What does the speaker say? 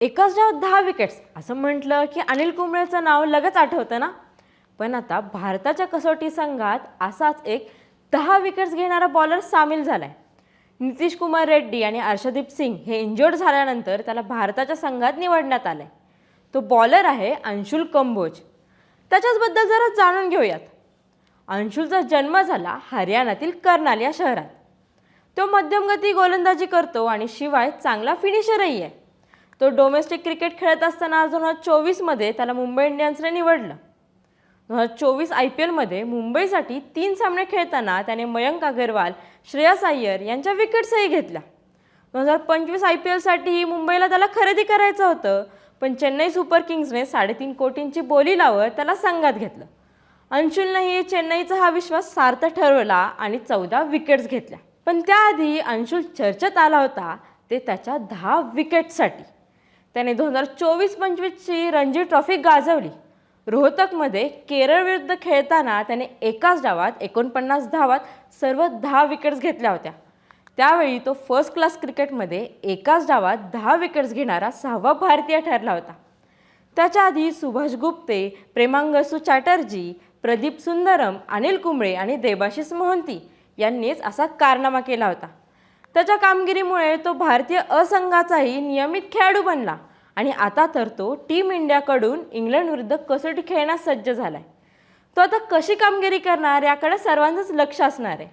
एकाच डावात 10 विकेट्स असं म्हटलं की अनिल कुंबळेचं नाव लगेच आठवतं ना. पण आता भारताच्या कसोटी संघात असाच एक 10 विकेट्स घेणारा बॉलर सामील झालाय. नितीश कुमार रेड्डी आणि अर्शदीप सिंग हे इंजर्ड झाल्यानंतर त्याला भारताच्या संघात निवडण्यात आलंय. तो बॉलर आहे अंशुल कंबोज. त्याच्याबद्दल जरा जाणून घेऊयात. अंशुलचा जन्म झाला हरियाणातील कर्नाल या शहरात. तो मध्यमगती गोलंदाजी करतो आणि शिवाय चांगला फिनिशरही आहे. तो डोमेस्टिक क्रिकेट खेळत असताना 2024मध्ये त्याला मुंबई इंडियन्सने निवडलं. 2024 IPLमध्ये मुंबईसाठी 3 सामने खेळताना त्याने मयंक अग्रवाल, श्रेयस अय्यर यांच्या विकेट्सही घेतल्या. 2025 IPLसाठी मुंबईला त्याला खरेदी करायचं होतं, पण चेन्नई सुपर किंग्सने 3.5 कोटींची बोली लावत त्याला संघात घेतलं. अंशुलनेही चेन्नईचा हा विश्वास सार्थ ठरवला आणि 14 विकेट्स घेतल्या. पण त्याआधी अंशुल चर्चेत आला होता ते त्याच्या 10 विकेट्ससाठी. त्याने 2024-25ची रणजी ट्रॉफी गाजवली. रोहतकमध्ये केरळ विरुद्ध खेळताना त्याने एकाच डावात 49 धावात सर्व 10 विकेट्स घेतल्या होत्या. त्यावेळी तो फर्स्ट क्लास क्रिकेटमध्ये एकाच डावात 10 विकेट्स घेणारा 6वा भारतीय ठरला होता. त्याच्या आधी सुभाष गुप्ते, प्रेमांगसू चॅटर्जी, प्रदीप सुंदरम, अनिल कुंबळे आणि देबाशिस मोहंती यांनीच असा कारनामा केला होता. त्याच्या कामगिरीमुळे तो भारतीय असंघाचाही नियमित खेळाडू बनला आणि आता तर तो टीम इंडियाकडून इंग्लंड विरुद्ध कसोटी खेळण्यास सज्ज झालाय. तो आता कशी कामगिरी करणार याकडे सर्वांचंच लक्ष असणार आहे.